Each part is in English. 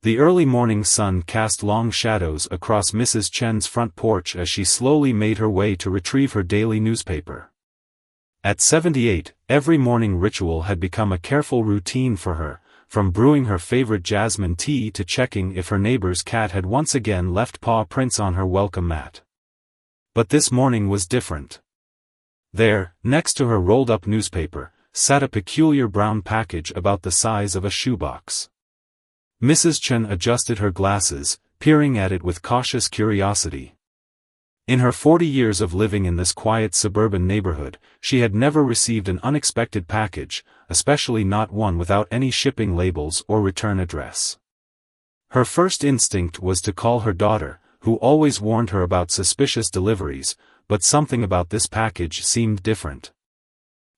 The early morning sun cast long shadows across Mrs. Chen's front porch as she slowly made her way to retrieve her daily newspaper. At 78, every morning ritual had become a careful routine for her, from brewing her favorite jasmine tea to checking if her neighbor's cat had once again left paw prints on her welcome mat. But this morning was different. There, next to her rolled-up newspaper, sat a peculiar brown package about the size of a shoebox. Mrs. Chen adjusted her glasses, peering at it with cautious curiosity. In her 40 years of living in this quiet suburban neighborhood, she had never received an unexpected package, especially not one without any shipping labels or return address. Her first instinct was to call her daughter, who always warned her about suspicious deliveries, but something about this package seemed different.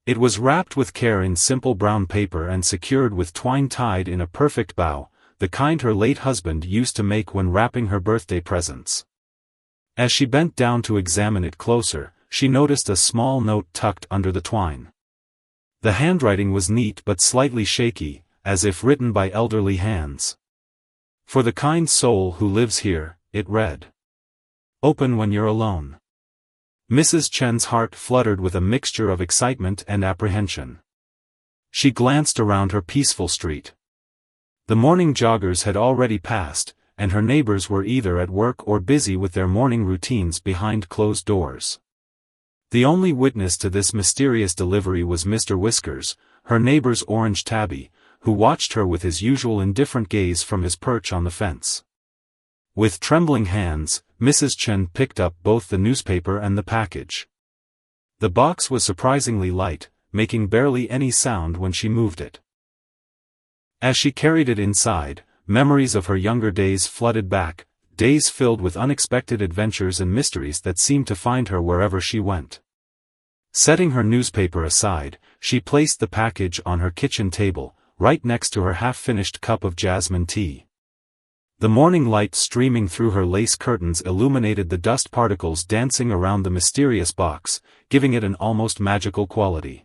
It was wrapped with care in simple brown paper and secured with twine tied in a perfect bow, the kind her late husband used to make when wrapping her birthday presents. As she bent down to examine it closer, she noticed a small note tucked under the twine. The handwriting was neat but slightly shaky, as if written by elderly hands. "For the kind soul who lives here," it read. "Open when you're alone." Mrs. Chen's heart fluttered with a mixture of excitement and apprehension. She glanced around her peaceful street. The morning joggers had already passed, and her neighbors were either at work or busy with their morning routines behind closed doors. The only witness to this mysterious delivery was Mr. Whiskers, her neighbor's orange tabby, who watched her with his usual indifferent gaze from his perch on the fence. With trembling hands, Mrs. Chen picked up both the newspaper and the package. The box was surprisingly light, making barely any sound when she moved it. As she carried it inside, memories of her younger days flooded back, days filled with unexpected adventures and mysteries that seemed to find her wherever she went. Setting her newspaper aside, she placed the package on her kitchen table, right next to her half-finished cup of jasmine tea. The morning light streaming through her lace curtains illuminated the dust particles dancing around the mysterious box, giving it an almost magical quality.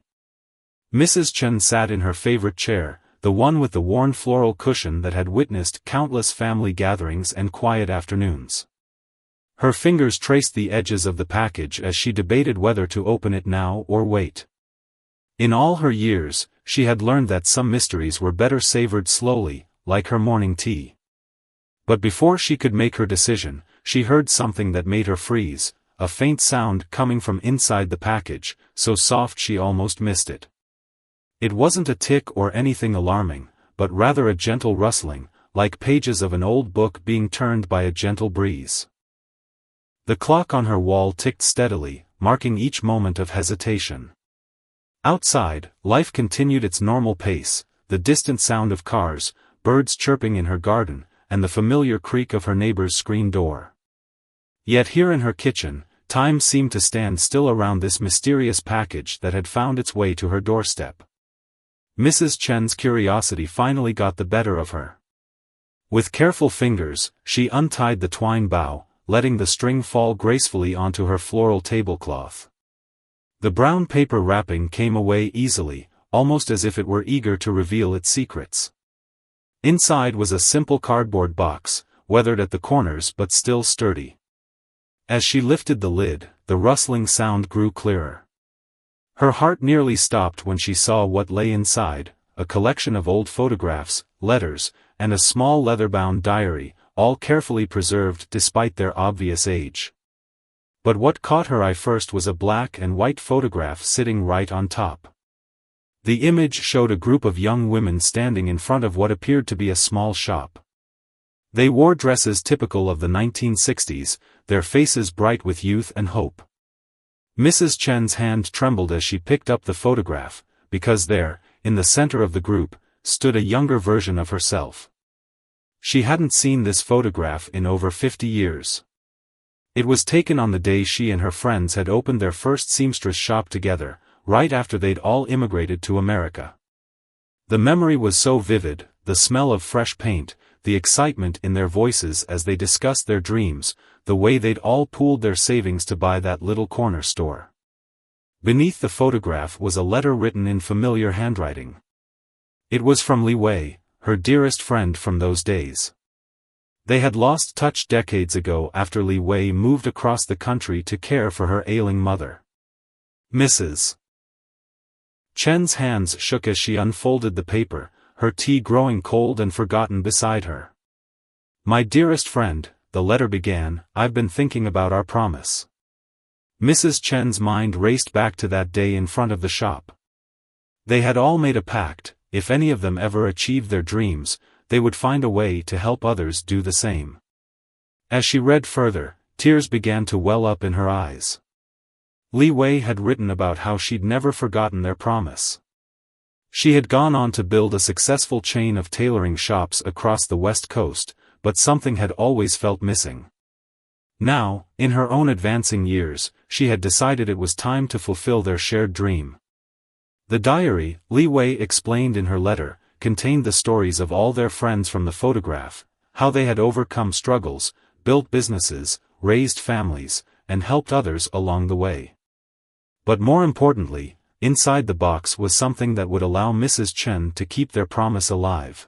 Mrs. Chen sat in her favorite chair, the one with the worn floral cushion that had witnessed countless family gatherings and quiet afternoons. Her fingers traced the edges of the package as she debated whether to open it now or wait. In all her years, she had learned that some mysteries were better savored slowly, like her morning tea. But before she could make her decision, she heard something that made her freeze, a faint sound coming from inside the package, so soft she almost missed it. It wasn't a tick or anything alarming, but rather a gentle rustling, like pages of an old book being turned by a gentle breeze. The clock on her wall ticked steadily, marking each moment of hesitation. Outside, life continued its normal pace, the distant sound of cars, birds chirping in her garden, and the familiar creak of her neighbor's screen door. Yet here in her kitchen, time seemed to stand still around this mysterious package that had found its way to her doorstep. Mrs. Chen's curiosity finally got the better of her. With careful fingers, she untied the twine bow, letting the string fall gracefully onto her floral tablecloth. The brown paper wrapping came away easily, almost as if it were eager to reveal its secrets. Inside was a simple cardboard box, weathered at the corners but still sturdy. As she lifted the lid, the rustling sound grew clearer. Her heart nearly stopped when she saw what lay inside, a collection of old photographs, letters, and a small leather-bound diary, all carefully preserved despite their obvious age. But what caught her eye first was a black and white photograph sitting right on top. The image showed a group of young women standing in front of what appeared to be a small shop. They wore dresses typical of the 1960s, their faces bright with youth and hope. Mrs. Chen's hand trembled as she picked up the photograph, because there, in the center of the group, stood a younger version of herself. She hadn't seen this photograph in over 50 years. It was taken on the day she and her friends had opened their first seamstress shop together, right after they'd all immigrated to America. The memory was so vivid, the smell of fresh paint, the excitement in their voices as they discussed their dreams, the way they'd all pooled their savings to buy that little corner store. Beneath the photograph was a letter written in familiar handwriting. It was from Li Wei, her dearest friend from those days. They had lost touch decades ago after Li Wei moved across the country to care for her ailing mother. Mrs. Chen's hands shook as she unfolded the paper, her tea growing cold and forgotten beside her. "My dearest friend," the letter began, "I've been thinking about our promise." Mrs. Chen's mind raced back to that day in front of the shop. They had all made a pact: if any of them ever achieved their dreams, they would find a way to help others do the same. As she read further, tears began to well up in her eyes. Li Wei had written about how she'd never forgotten their promise. She had gone on to build a successful chain of tailoring shops across the West Coast, but something had always felt missing. Now, in her own advancing years, she had decided it was time to fulfill their shared dream. The diary, Li Wei explained in her letter, contained the stories of all their friends from the photograph, how they had overcome struggles, built businesses, raised families, and helped others along the way. But more importantly, inside the box was something that would allow Mrs. Chen to keep their promise alive.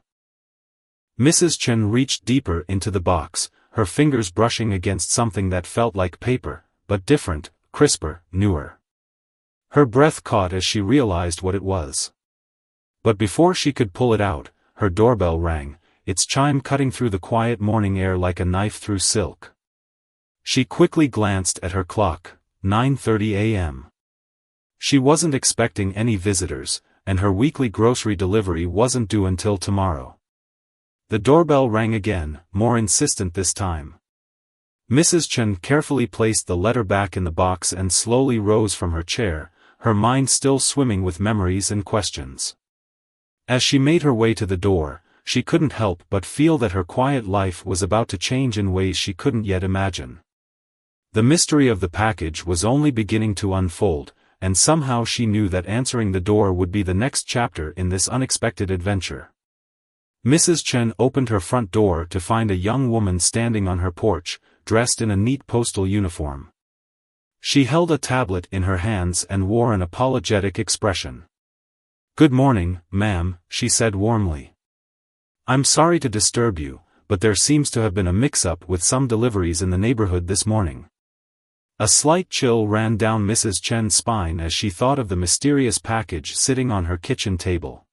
Mrs. Chen reached deeper into the box, her fingers brushing against something that felt like paper, but different, crisper, newer. Her breath caught as she realized what it was. But before she could pull it out, her doorbell rang, its chime cutting through the quiet morning air like a knife through silk. She quickly glanced at her clock, 9:30 a.m. She wasn't expecting any visitors, and her weekly grocery delivery wasn't due until tomorrow. The doorbell rang again, more insistent this time. Mrs. Chen carefully placed the letter back in the box and slowly rose from her chair, her mind still swimming with memories and questions. As she made her way to the door, she couldn't help but feel that her quiet life was about to change in ways she couldn't yet imagine. The mystery of the package was only beginning to unfold, and somehow she knew that answering the door would be the next chapter in this unexpected adventure. Mrs. Chen opened her front door to find a young woman standing on her porch, dressed in a neat postal uniform. She held a tablet in her hands and wore an apologetic expression. "Good morning, ma'am," she said warmly. "I'm sorry to disturb you, but there seems to have been a mix-up with some deliveries in the neighborhood this morning." A slight chill ran down Mrs. Chen's spine as she thought of the mysterious package sitting on her kitchen table.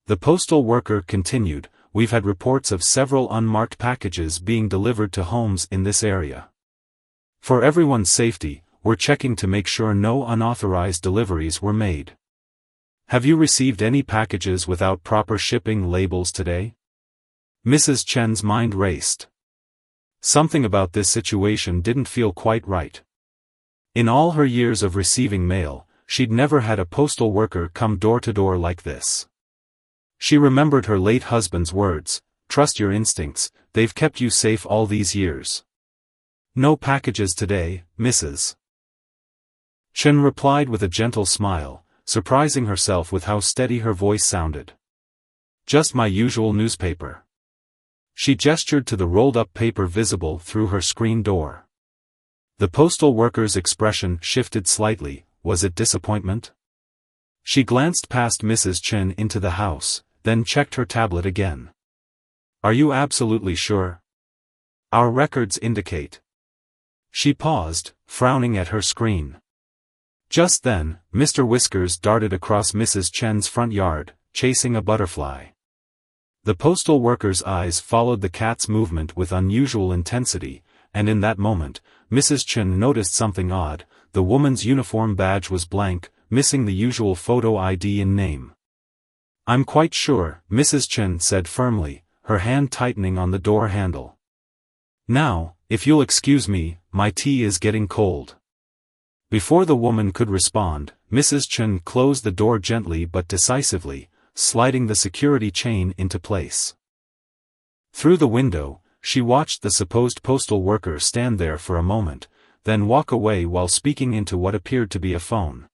The postal worker continued, "We've had reports of several unmarked packages being delivered to homes in this area. For everyone's safety, we're checking to make sure no unauthorized deliveries were made. Have you received any packages without proper shipping labels today?" Mrs. Chen's mind raced. Something about this situation didn't feel quite right. In all her years of receiving mail, she'd never had a postal worker come door to door like this. She remembered her late husband's words, "Trust your instincts, they've kept you safe all these years." "No packages today, Mrs. Chen replied with a gentle smile, surprising herself with how steady her voice sounded. "Just my usual newspaper." She gestured to the rolled-up paper visible through her screen door. The postal worker's expression shifted slightly. Was it disappointment? She glanced past Mrs. Chen into the house, then checked her tablet again. "Are you absolutely sure? Our records indicate." She paused, frowning at her screen. Just then, Mr. Whiskers darted across Mrs. Chen's front yard, chasing a butterfly. The postal worker's eyes followed the cat's movement with unusual intensity, and in that moment, Mrs. Chen noticed something odd. The woman's uniform badge was blank, missing the usual photo ID and name. "I'm quite sure," Mrs. Chen said firmly, her hand tightening on the door handle. "Now, if you'll excuse me, my tea is getting cold." Before the woman could respond, Mrs. Chen closed the door gently but decisively, sliding the security chain into place. Through the window, she watched the supposed postal worker stand there for a moment, then walk away while speaking into what appeared to be a phone.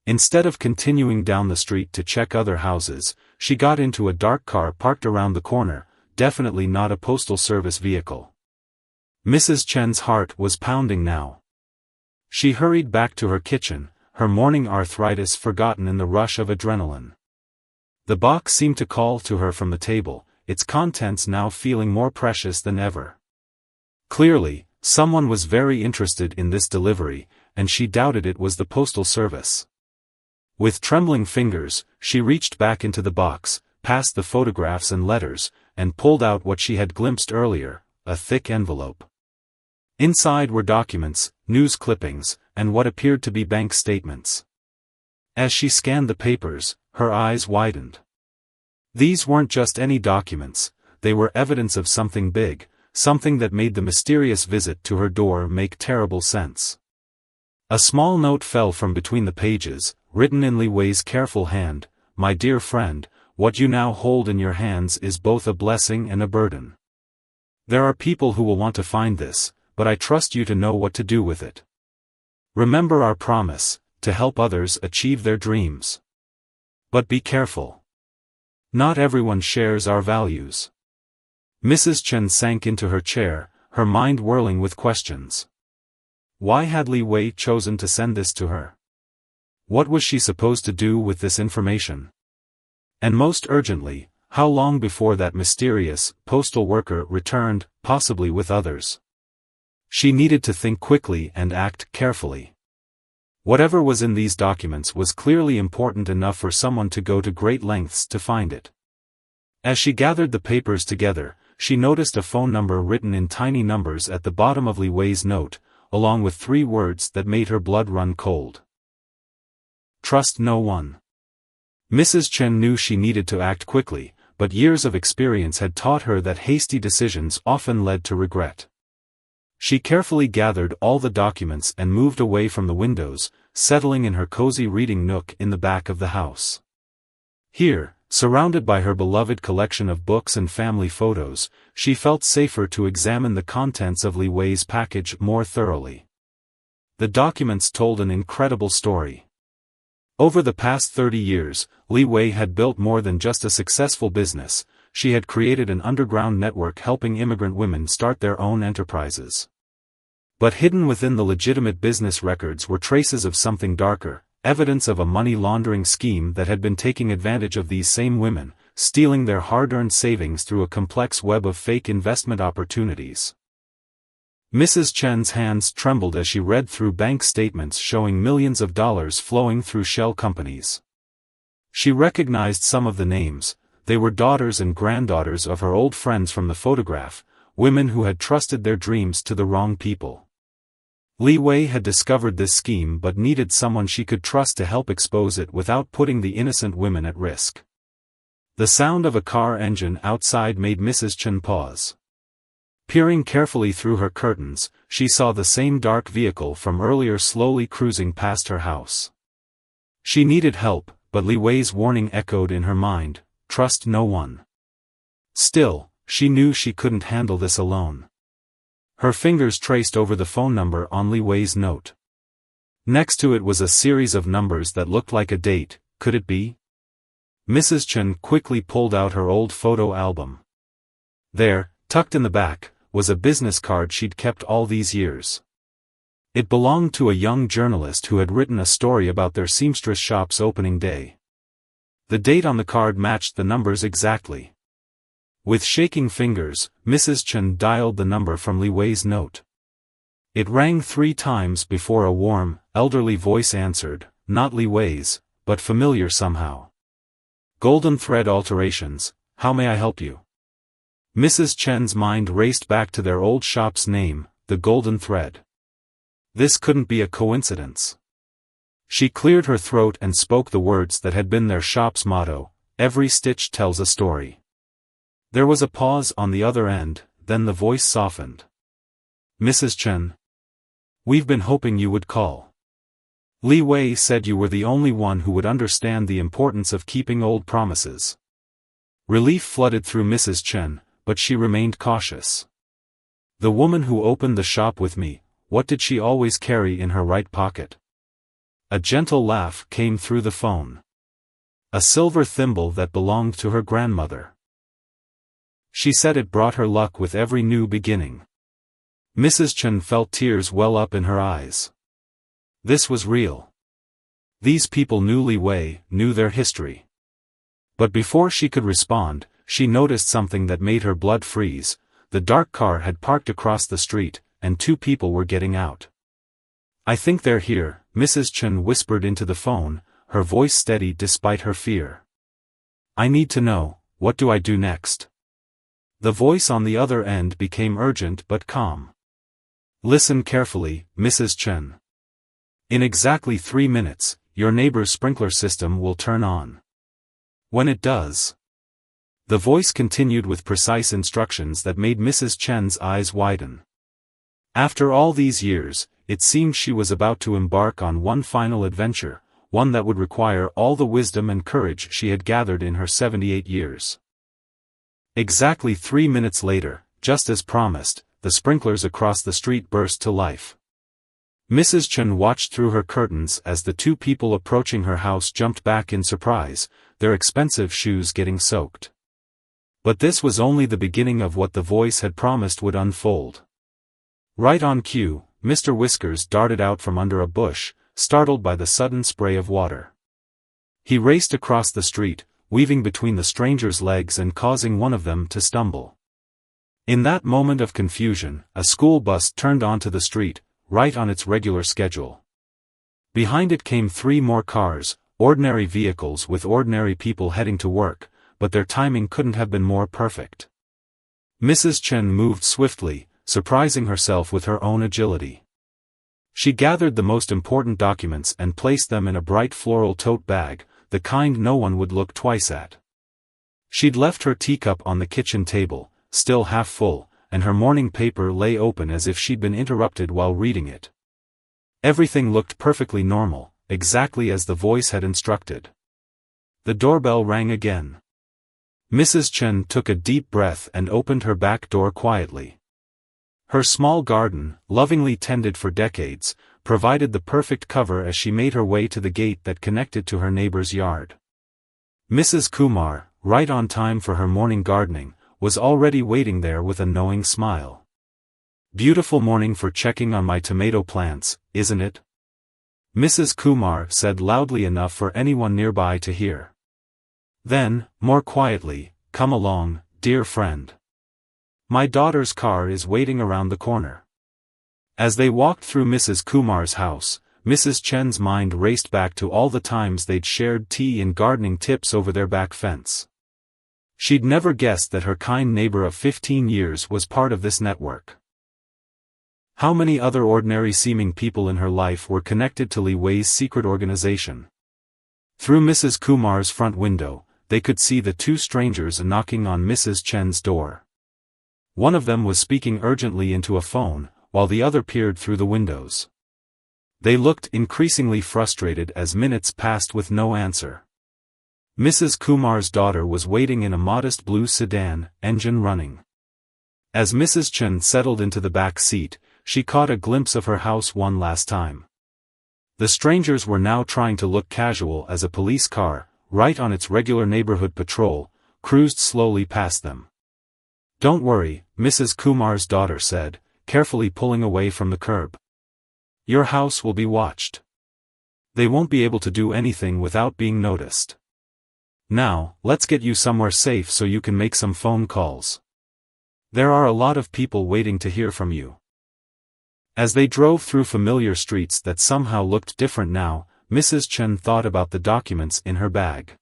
Instead of continuing down the street to check other houses, she got into a dark car parked around the corner, definitely not a postal service vehicle. Mrs. Chen's heart was pounding now. She hurried back to her kitchen, her morning arthritis forgotten in the rush of adrenaline. The box seemed to call to her from the table, its contents now feeling more precious than ever. Clearly, someone was very interested in this delivery, and she doubted it was the postal service. With trembling fingers, she reached back into the box, past the photographs and letters, and pulled out what she had glimpsed earlier, a thick envelope. Inside were documents, news clippings, and what appeared to be bank statements. As she scanned the papers, her eyes widened. These weren't just any documents, they were evidence of something big, something that made the mysterious visit to her door make terrible sense. A small note fell from between the pages, written in Li Wei's careful hand. "My dear friend, what you now hold in your hands is both a blessing and a burden. There are people who will want to find this, but I trust you to know what to do with it. Remember our promise, to help others achieve their dreams. But be careful. Not everyone shares our values." Mrs. Chen sank into her chair, her mind whirling with questions. Why had Li Wei chosen to send this to her? What was she supposed to do with this information? And most urgently, how long before that mysterious postal worker returned, possibly with others? She needed to think quickly and act carefully. Whatever was in these documents was clearly important enough for someone to go to great lengths to find it. As she gathered the papers together, she noticed a phone number written in tiny numbers at the bottom of Li Wei's note, along with 3 words that made her blood run cold. Trust no one. Mrs. Chen knew she needed to act quickly, but years of experience had taught her that hasty decisions often led to regret. She carefully gathered all the documents and moved away from the windows, settling in her cozy reading nook in the back of the house. Here, surrounded by her beloved collection of books and family photos, she felt safer to examine the contents of Li Wei's package more thoroughly. The documents told an incredible story. Over the past 30 years, Li Wei had built more than just a successful business. She had created an underground network helping immigrant women start their own enterprises. But hidden within the legitimate business records were traces of something darker, evidence of a money laundering scheme that had been taking advantage of these same women, stealing their hard-earned savings through a complex web of fake investment opportunities. Mrs. Chen's hands trembled as she read through bank statements showing millions of dollars flowing through shell companies. She recognized some of the names. They were daughters and granddaughters of her old friends from the photograph, women who had trusted their dreams to the wrong people. Li Wei had discovered this scheme but needed someone she could trust to help expose it without putting the innocent women at risk. The sound of a car engine outside made Mrs. Chen pause. Peering carefully through her curtains, she saw the same dark vehicle from earlier slowly cruising past her house. She needed help, but Li Wei's warning echoed in her mind. Trust no one. Still, she knew she couldn't handle this alone. Her fingers traced over the phone number on Li Wei's note. Next to it was a series of numbers that looked like a date. Could it be? Mrs. Chen quickly pulled out her old photo album. There, tucked in the back, was a business card she'd kept all these years. It belonged to a young journalist who had written a story about their seamstress shop's opening day. The date on the card matched the numbers exactly. With shaking fingers, Mrs. Chen dialed the number from Li Wei's note. It rang 3 times before a warm, elderly voice answered, not Li Wei's, but familiar somehow. Golden Thread Alterations, how may I help you? Mrs. Chen's mind raced back to their old shop's name, the Golden Thread. This couldn't be a coincidence. She cleared her throat and spoke the words that had been their shop's motto, every stitch tells a story. There was a pause on the other end, then the voice softened. Mrs. Chen. We've been hoping you would call. Li Wei said you were the only one who would understand the importance of keeping old promises. Relief flooded through Mrs. Chen, but she remained cautious. The woman who opened the shop with me, what did she always carry in her right pocket? A gentle laugh came through the phone. A silver thimble that belonged to her grandmother. She said it brought her luck with every new beginning. Mrs. Chen felt tears well up in her eyes. This was real. These people knew Li Wei, knew their history. But before she could respond, she noticed something that made her blood freeze. The dark car had parked across the street, and two people were getting out. "I think they're here," Mrs. Chen whispered into the phone, her voice steady despite her fear. "I need to know, what do I do next?" The voice on the other end became urgent but calm. "Listen carefully, Mrs. Chen. In exactly 3 minutes, your neighbor's sprinkler system will turn on. When it does..." The voice continued with precise instructions that made Mrs. Chen's eyes widen. After all these years, it seemed she was about to embark on one final adventure, one that would require all the wisdom and courage she had gathered in her 78 years. Exactly 3 minutes later, just as promised, the sprinklers across the street burst to life. Mrs. Chen watched through her curtains as the two people approaching her house jumped back in surprise, their expensive shoes getting soaked. But this was only the beginning of what the voice had promised would unfold. Right on cue, Mr. Whiskers darted out from under a bush, startled by the sudden spray of water. He raced across the street, weaving between the stranger's legs and causing one of them to stumble. In that moment of confusion, a school bus turned onto the street, right on its regular schedule. Behind it came 3 more cars, ordinary vehicles with ordinary people heading to work, but their timing couldn't have been more perfect. Mrs. Chen moved swiftly, surprising herself with her own agility. She gathered the most important documents and placed them in a bright floral tote bag, the kind no one would look twice at. She'd left her teacup on the kitchen table, still half full, and her morning paper lay open as if she'd been interrupted while reading it. Everything looked perfectly normal, exactly as the voice had instructed. The doorbell rang again. Mrs. Chen took a deep breath and opened her back door quietly. Her small garden, lovingly tended for decades, provided the perfect cover as she made her way to the gate that connected to her neighbor's yard. Mrs. Kumar, right on time for her morning gardening, was already waiting there with a knowing smile. "Beautiful morning for checking on my tomato plants, isn't it?" Mrs. Kumar said loudly enough for anyone nearby to hear. Then, more quietly, "Come along, dear friend. My daughter's car is waiting around the corner." As they walked through Mrs. Kumar's house, Mrs. Chen's mind raced back to all the times they'd shared tea and gardening tips over their back fence. She'd never guessed that her kind neighbor of 15 years was part of this network. How many other ordinary-seeming people in her life were connected to Li Wei's secret organization? Through Mrs. Kumar's front window, they could see the 2 strangers knocking on Mrs. Chen's door. One of them was speaking urgently into a phone, while the other peered through the windows. They looked increasingly frustrated as minutes passed with no answer. Mrs. Kumar's daughter was waiting in a modest blue sedan, engine running. As Mrs. Chen settled into the back seat, she caught a glimpse of her house one last time. The strangers were now trying to look casual as a police car, right on its regular neighborhood patrol, cruised slowly past them. "Don't worry," Mrs. Kumar's daughter said, carefully pulling away from the curb. "Your house will be watched. They won't be able to do anything without being noticed. Now, let's get you somewhere safe so you can make some phone calls. There are a lot of people waiting to hear from you." As they drove through familiar streets that somehow looked different now, Mrs. Chen thought about the documents in her bag.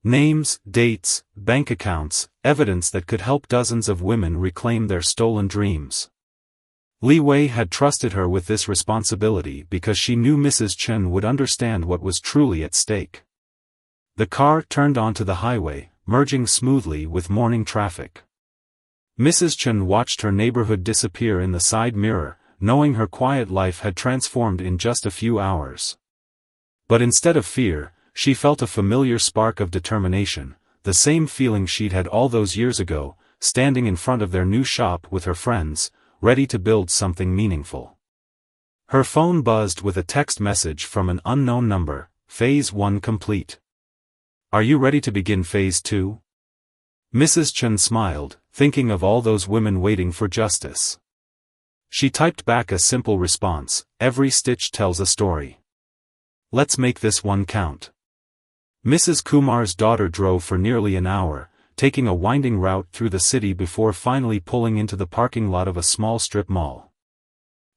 Names, dates, bank accounts, evidence that could help dozens of women reclaim their stolen dreams. Li Wei had trusted her with this responsibility because she knew Mrs. Chen would understand what was truly at stake. The car turned onto the highway, merging smoothly with morning traffic. Mrs. Chen watched her neighborhood disappear in the side mirror, knowing her quiet life had transformed in just a few hours. But instead of fear, she felt a familiar spark of determination, the same feeling she'd had all those years ago, standing in front of their new shop with her friends, ready to build something meaningful. Her phone buzzed with a text message from an unknown number, "Phase 1 complete. Are you ready to begin Phase 2? Mrs. Chen smiled, thinking of all those women waiting for justice. She typed back a simple response, "Every stitch tells a story. Let's make this one count." Mrs. Kumar's daughter drove for nearly an hour, taking a winding route through the city before finally pulling into the parking lot of a small strip mall.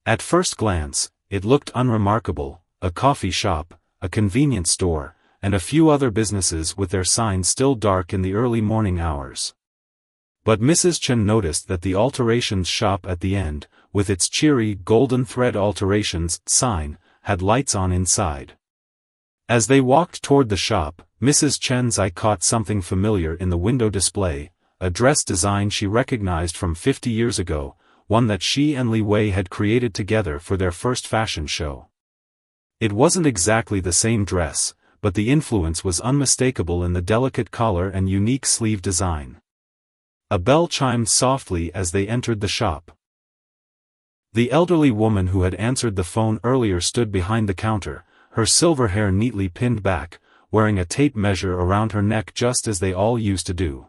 At first glance, it looked unremarkable: a coffee shop, a convenience store, and a few other businesses with their signs still dark in the early morning hours. But Mrs. Chen noticed that the alterations shop at the end, with its cheery golden thread alterations sign, had lights on inside. As they walked toward the shop, Mrs. Chen's eye caught something familiar in the window display, a dress design she recognized from 50 years ago, one that she and Li Wei had created together for their first fashion show. It wasn't exactly the same dress, but the influence was unmistakable in the delicate collar and unique sleeve design. A bell chimed softly as they entered the shop. The elderly woman who had answered the phone earlier stood behind the counter, her silver hair neatly pinned back, wearing a tape measure around her neck just as they all used to do.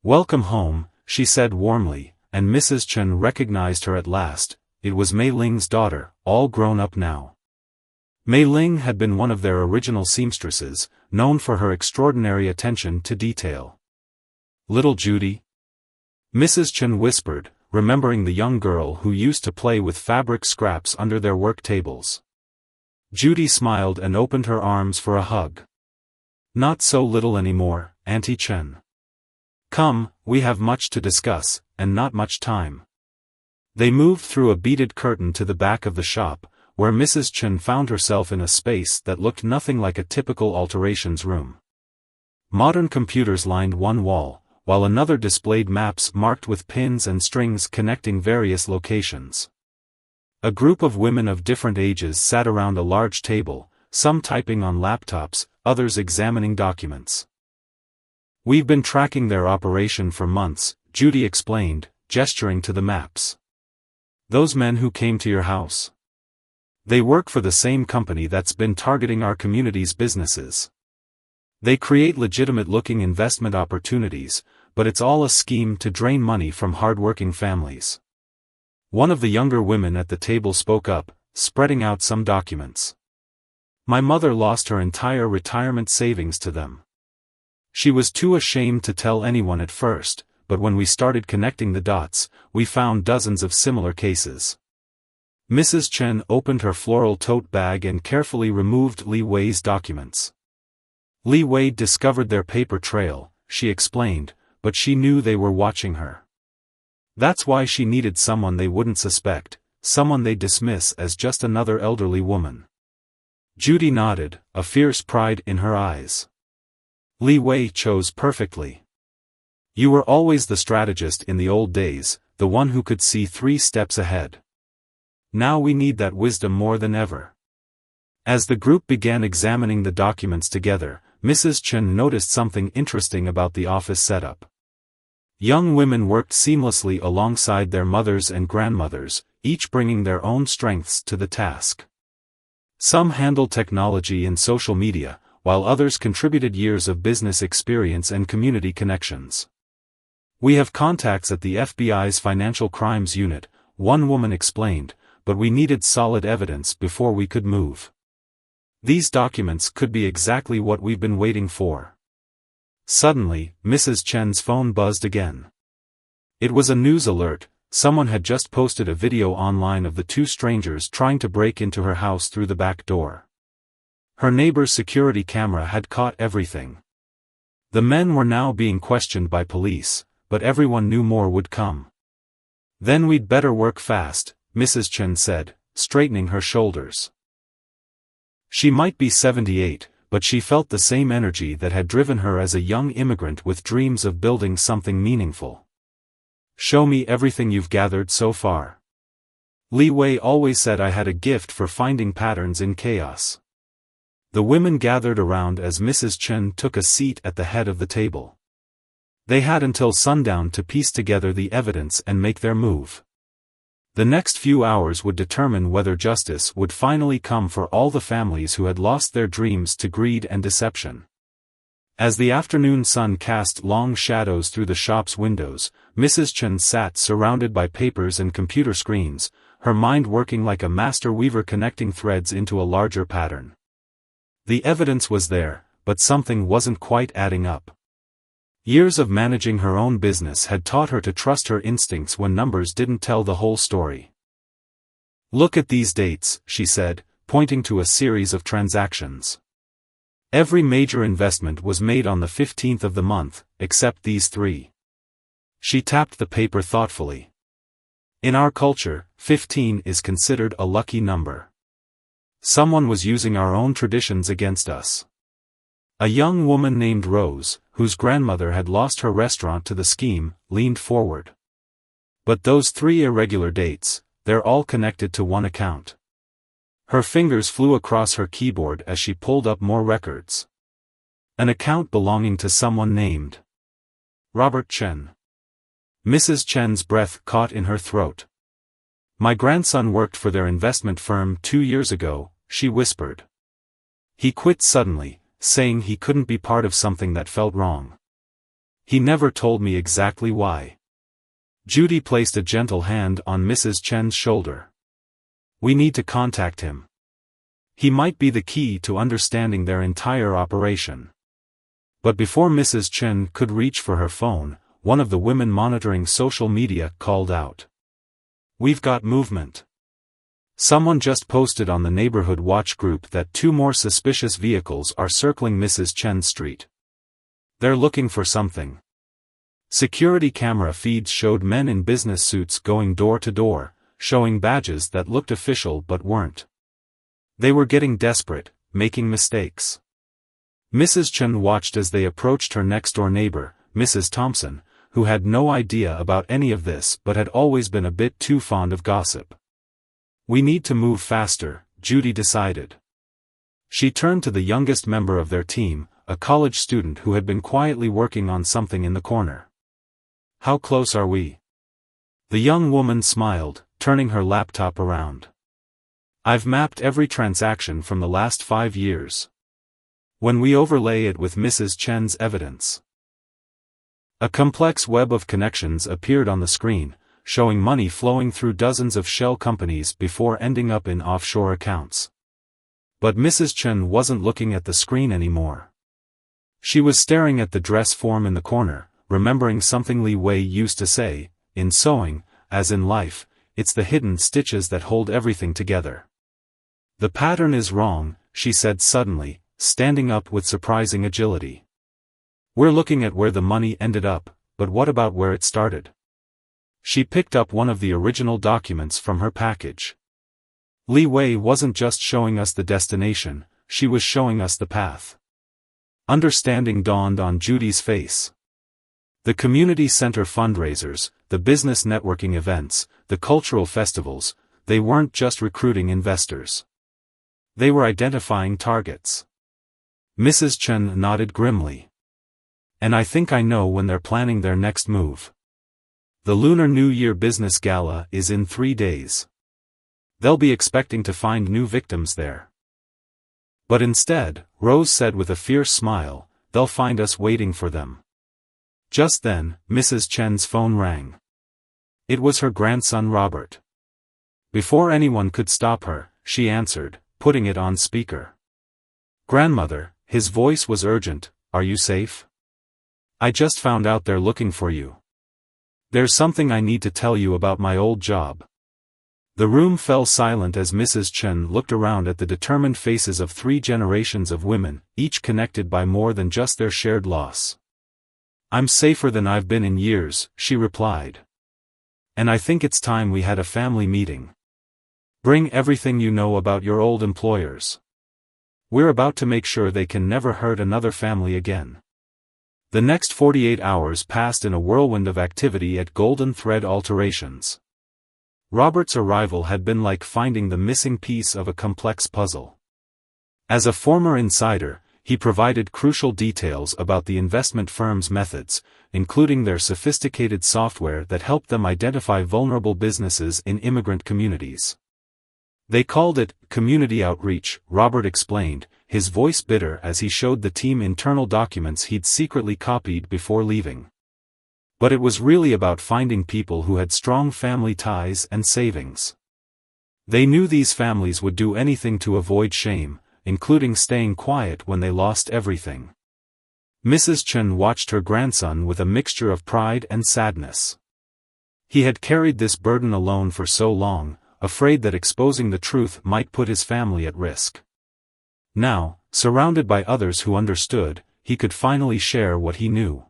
"Welcome home," she said warmly, and Mrs. Chen recognized her at last. It was Mei Ling's daughter, all grown up now. Mei Ling had been one of their original seamstresses, known for her extraordinary attention to detail. "Little Judy?" Mrs. Chen whispered, remembering the young girl who used to play with fabric scraps under their work tables. Judy smiled and opened her arms for a hug. "Not so little anymore, Auntie Chen. Come, we have much to discuss, and not much time." They moved through a beaded curtain to the back of the shop, where Mrs. Chen found herself in a space that looked nothing like a typical alterations room. Modern computers lined one wall, while another displayed maps marked with pins and strings connecting various locations. A group of women of different ages sat around a large table, some typing on laptops, others examining documents. "We've been tracking their operation for months," Judy explained, gesturing to the maps. "Those men who came to your house? They work for the same company that's been targeting our community's businesses. They create legitimate-looking investment opportunities, but it's all a scheme to drain money from hard-working families." One of the younger women at the table spoke up, spreading out some documents. "My mother lost her entire retirement savings to them. She was too ashamed to tell anyone at first, but when we started connecting the dots, we found dozens of similar cases." Mrs. Chen opened her floral tote bag and carefully removed Li Wei's documents. "Li Wei discovered their paper trail," she explained, "but she knew they were watching her. That's why she needed someone they wouldn't suspect, someone they'd dismiss as just another elderly woman." Judy nodded, a fierce pride in her eyes. "Li Wei chose perfectly. You were always the strategist in the old days, the one who could see 3 steps ahead. Now we need that wisdom more than ever." As the group began examining the documents together, Mrs. Chen noticed something interesting about the office setup. Young women worked seamlessly alongside their mothers and grandmothers, each bringing their own strengths to the task. Some handled technology and social media, while others contributed years of business experience and community connections. "We have contacts at the FBI's Financial Crimes Unit," one woman explained, "but we needed solid evidence before we could move. These documents could be exactly what we've been waiting for." Suddenly, Mrs. Chen's phone buzzed again. It was a news alert. Someone had just posted a video online of the 2 strangers trying to break into her house through the back door. Her neighbor's security camera had caught everything. The men were now being questioned by police, but everyone knew more would come. "Then we'd better work fast," Mrs. Chen said, straightening her shoulders. She might be 78, but she felt the same energy that had driven her as a young immigrant with dreams of building something meaningful. "Show me everything you've gathered so far." Li Wei always said I had a gift for finding patterns in chaos. The women gathered around as Mrs. Chen took a seat at the head of the table. They had until sundown to piece together the evidence and make their move. The next few hours would determine whether justice would finally come for all the families who had lost their dreams to greed and deception. As the afternoon sun cast long shadows through the shop's windows, Mrs. Chen sat surrounded by papers and computer screens, her mind working like a master weaver connecting threads into a larger pattern. The evidence was there, but something wasn't quite adding up. Years of managing her own business had taught her to trust her instincts when numbers didn't tell the whole story. "Look at these dates," she said, pointing to a series of transactions. "Every major investment was made on the 15th of the month, except these three." She tapped the paper thoughtfully. "In our culture, 15 is considered a lucky number. Someone was using our own traditions against us." A young woman named Rose, whose grandmother had lost her restaurant to the scheme, leaned forward. "But those three irregular dates, they're all connected to one account." Her fingers flew across her keyboard as she pulled up more records. An account belonging to someone named Robert Chen. Mrs. Chen's breath caught in her throat. "My grandson worked for their investment firm 2 years ago," she whispered. "He quit suddenly, saying he couldn't be part of something that felt wrong. He never told me exactly why." Judy placed a gentle hand on Mrs. Chen's shoulder. "We need to contact him. He might be the key to understanding their entire operation." But before Mrs. Chen could reach for her phone, one of the women monitoring social media called out. "We've got movement. Someone just posted on the neighborhood watch group that 2 more suspicious vehicles are circling Mrs. Chen's street. They're looking for something." Security camera feeds showed men in business suits going door to door, showing badges that looked official but weren't. They were getting desperate, making mistakes. Mrs. Chen watched as they approached her next-door neighbor, Mrs. Thompson, who had no idea about any of this but had always been a bit too fond of gossip. "We need to move faster," Judy decided. She turned to the youngest member of their team, a college student who had been quietly working on something in the corner. "How close are we?" The young woman smiled, turning her laptop around. "I've mapped every transaction from the last 5 years. When we overlay it with Mrs. Chen's evidence." A complex web of connections appeared on the screen, showing money flowing through dozens of shell companies before ending up in offshore accounts. But Mrs. Chen wasn't looking at the screen anymore. She was staring at the dress form in the corner, remembering something Li Wei used to say, "In sewing, as in life, it's the hidden stitches that hold everything together." "The pattern is wrong," she said suddenly, standing up with surprising agility. "We're looking at where the money ended up, but what about where it started?" She picked up one of the original documents from her package. Li Wei wasn't just showing us the destination, she was showing us the path. Understanding dawned on Judy's face. The community center fundraisers, the business networking events, the cultural festivals, they weren't just recruiting investors. They were identifying targets. Mrs. Chen nodded grimly. "And I think I know when they're planning their next move. The Lunar New Year Business Gala is in 3 days. They'll be expecting to find new victims there." But instead, Rose said with a fierce smile, "They'll find us waiting for them." Just then, Mrs. Chen's phone rang. It was her grandson Robert. Before anyone could stop her, she answered, putting it on speaker. "Grandmother," his voice was urgent, "are you safe? I just found out they're looking for you. There's something I need to tell you about my old job." The room fell silent as Mrs. Chen looked around at the determined faces of 3 generations of women, each connected by more than just their shared loss. "I'm safer than I've been in years," she replied. "And I think it's time we had a family meeting. Bring everything you know about your old employers. We're about to make sure they can never hurt another family again." The next 48 hours passed in a whirlwind of activity at Golden Thread Alterations. Robert's arrival had been like finding the missing piece of a complex puzzle. As a former insider, he provided crucial details about the investment firm's methods, including their sophisticated software that helped them identify vulnerable businesses in immigrant communities. "They called it community outreach," Robert explained, his voice bitter as he showed the team internal documents he'd secretly copied before leaving. But it was really about finding people who had strong family ties and savings. They knew these families would do anything to avoid shame, including staying quiet when they lost everything. Mrs. Chen watched her grandson with a mixture of pride and sadness. He had carried this burden alone for so long, afraid that exposing the truth might put his family at risk. Now, surrounded by others who understood, he could finally share what he knew.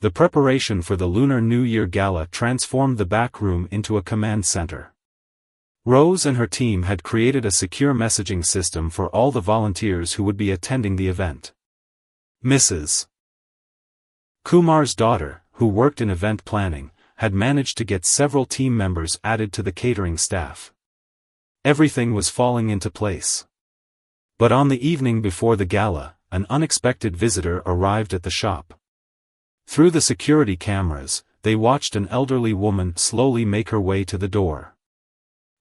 The preparation for the Lunar New Year Gala transformed the back room into a command center. Rose and her team had created a secure messaging system for all the volunteers who would be attending the event. Mrs. Kumar's daughter, who worked in event planning, had managed to get several team members added to the catering staff. Everything was falling into place. But on the evening before the gala, an unexpected visitor arrived at the shop. Through the security cameras, they watched an elderly woman slowly make her way to the door.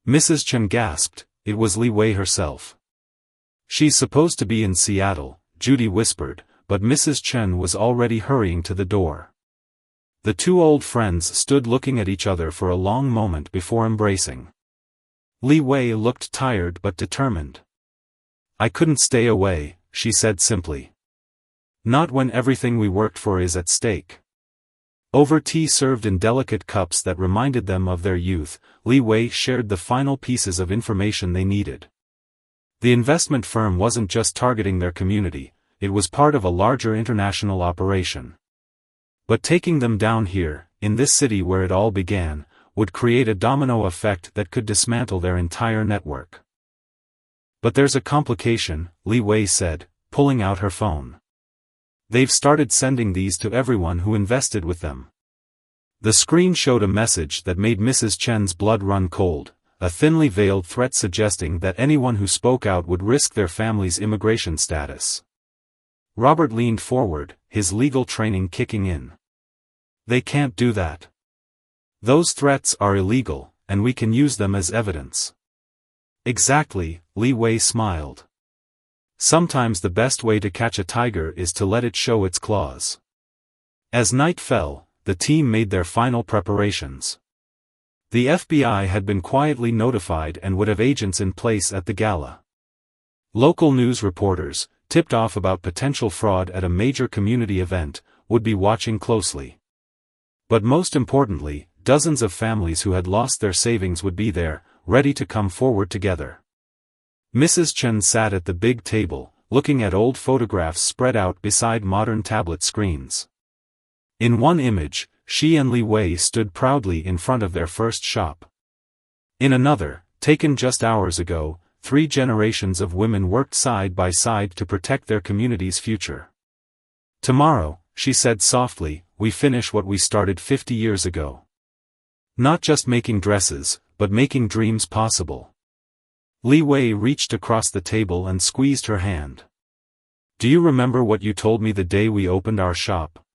Mrs. Chen gasped. It was Li Wei herself. "She's supposed to be in Seattle," Judy whispered, but Mrs. Chen was already hurrying to the door. The two old friends stood looking at each other for a long moment before embracing. Li Wei looked tired but determined. "I couldn't stay away," she said simply. "Not when everything we worked for is at stake." Over tea served in delicate cups that reminded them of their youth, Li Wei shared the final pieces of information they needed. The investment firm wasn't just targeting their community, it was part of a larger international operation. But taking them down here, in this city where it all began, would create a domino effect that could dismantle their entire network. "But there's a complication," Li Wei said, pulling out her phone. "They've started sending these to everyone who invested with them." The screen showed a message that made Mrs. Chen's blood run cold, a thinly veiled threat suggesting that anyone who spoke out would risk their family's immigration status. Robert leaned forward, his legal training kicking in. "They can't do that. Those threats are illegal, and we can use them as evidence." "Exactly," Li Wei smiled. "Sometimes the best way to catch a tiger is to let it show its claws." As night fell, the team made their final preparations. The FBI had been quietly notified and would have agents in place at the gala. Local news reporters, tipped off about potential fraud at a major community event, would be watching closely. But most importantly, dozens of families who had lost their savings would be there, ready to come forward together. Mrs. Chen sat at the big table, looking at old photographs spread out beside modern tablet screens. In one image, she and Li Wei stood proudly in front of their first shop. In another, taken just hours ago, 3 generations of women worked side by side to protect their community's future. "Tomorrow," she said softly, "we finish what we started 50 years ago. Not just making dresses, but making dreams possible." Li Wei reached across the table and squeezed her hand. "Do you remember what you told me the day we opened our shop?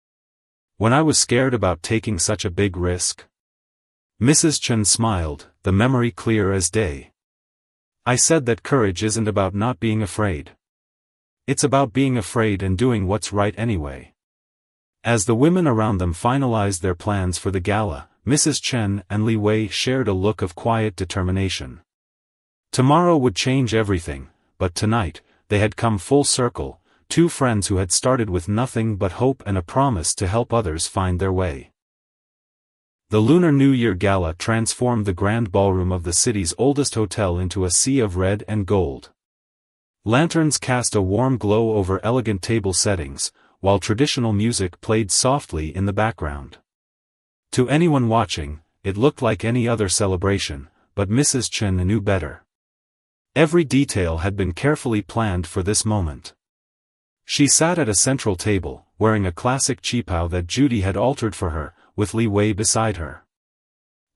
When I was scared about taking such a big risk?" Mrs. Chen smiled, the memory clear as day. "I said that courage isn't about not being afraid. It's about being afraid and doing what's right anyway." As the women around them finalized their plans for the gala, Mrs. Chen and Li Wei shared a look of quiet determination. Tomorrow would change everything, but tonight, they had come full circle, 2 friends who had started with nothing but hope and a promise to help others find their way. The Lunar New Year Gala transformed the grand ballroom of the city's oldest hotel into a sea of red and gold. Lanterns cast a warm glow over elegant table settings, while traditional music played softly in the background. To anyone watching, it looked like any other celebration, but Mrs. Chen knew better. Every detail had been carefully planned for this moment. She sat at a central table, wearing a classic qipao that Judy had altered for her, with Li Wei beside her.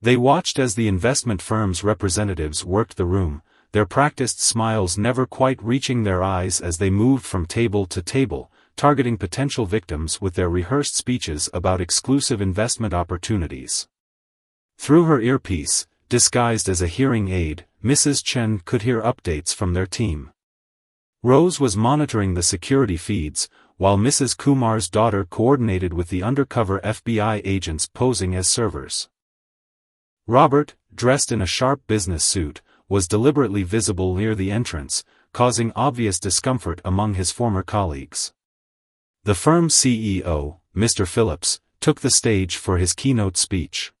They watched as the investment firm's representatives worked the room, their practiced smiles never quite reaching their eyes as they moved from table to table, targeting potential victims with their rehearsed speeches about exclusive investment opportunities. Through her earpiece, disguised as a hearing aid, Mrs. Chen could hear updates from their team. Rose was monitoring the security feeds, while Mrs. Kumar's daughter coordinated with the undercover FBI agents posing as servers. Robert, dressed in a sharp business suit, was deliberately visible near the entrance, causing obvious discomfort among his former colleagues. The firm's CEO, Mr. Phillips, took the stage for his keynote speech.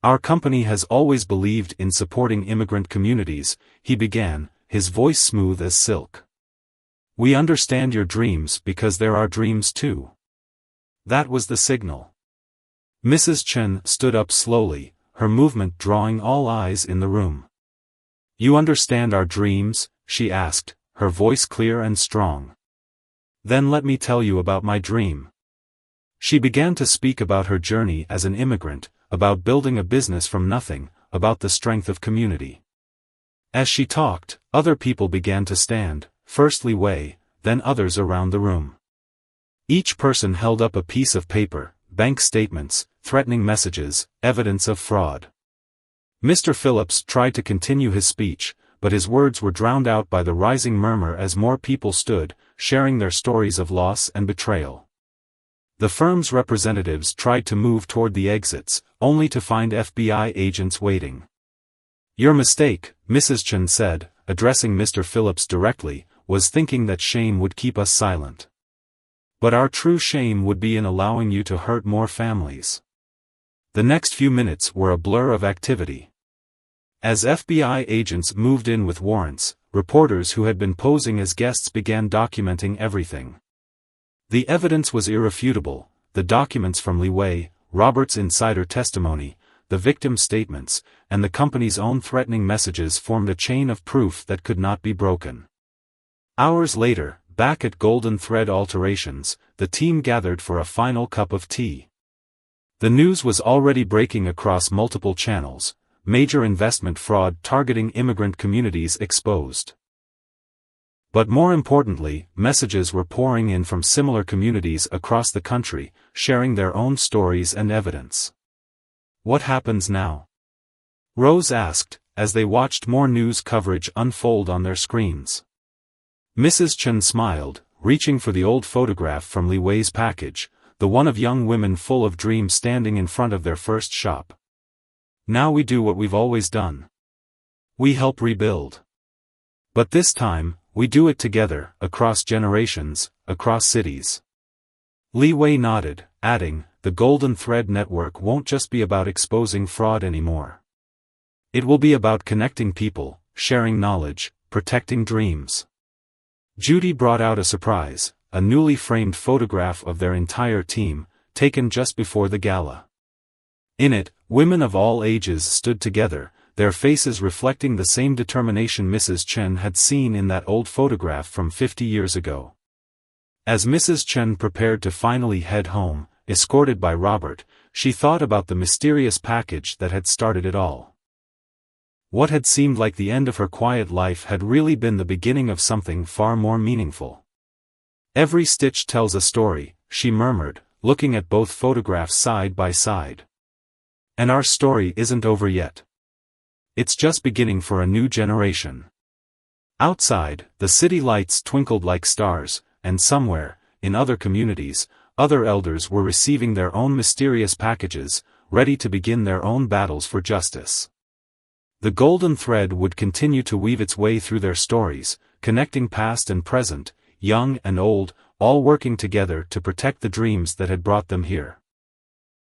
"Our company has always believed in supporting immigrant communities," he began, his voice smooth as silk. "We understand your dreams because they're our dreams too." That was the signal. Mrs. Chen stood up slowly, her movement drawing all eyes in the room. "You understand our dreams?" she asked, her voice clear and strong. "Then let me tell you about my dream." She began to speak about her journey as an immigrant, about building a business from nothing, about the strength of community. As she talked, other people began to stand, first Li Wei, then others around the room. Each person held up a piece of paper, bank statements, threatening messages, evidence of fraud. Mr. Phillips tried to continue his speech, but his words were drowned out by the rising murmur as more people stood, sharing their stories of loss and betrayal. The firm's representatives tried to move toward the exits, only to find FBI agents waiting. "Your mistake," Mrs. Chen said, addressing Mr. Phillips directly, "was thinking that shame would keep us silent. But our true shame would be in allowing you to hurt more families." The next few minutes were a blur of activity. As FBI agents moved in with warrants, reporters who had been posing as guests began documenting everything. The evidence was irrefutable: the documents from Li Wei, Robert's insider testimony, the victim's statements, and the company's own threatening messages formed a chain of proof that could not be broken. Hours later, back at Golden Thread Alterations, the team gathered for a final cup of tea. The news was already breaking across multiple channels: major investment fraud targeting immigrant communities exposed. But more importantly, messages were pouring in from similar communities across the country, sharing their own stories and evidence. "What happens now?" Rose asked, as they watched more news coverage unfold on their screens. Mrs. Chen smiled, reaching for the old photograph from Li Wei's package, the one of young women full of dreams standing in front of their first shop. "Now we do what we've always done. We help rebuild. But this time, we do it together, across generations, across cities." Li Wei nodded, adding, "The Golden Thread Network won't just be about exposing fraud anymore. It will be about connecting people, sharing knowledge, protecting dreams." Judy brought out a surprise: a newly framed photograph of their entire team, taken just before the gala. In it, women of all ages stood together, their faces reflecting the same determination Mrs. Chen had seen in that old photograph from 50 years ago. As Mrs. Chen prepared to finally head home, escorted by Robert, she thought about the mysterious package that had started it all. What had seemed like the end of her quiet life had really been the beginning of something far more meaningful. "Every stitch tells a story," she murmured, looking at both photographs side by side. "And our story isn't over yet. It's just beginning for a new generation." Outside, the city lights twinkled like stars, and somewhere, in other communities, other elders were receiving their own mysterious packages, ready to begin their own battles for justice. The golden thread would continue to weave its way through their stories, connecting past and present, young and old, all working together to protect the dreams that had brought them here.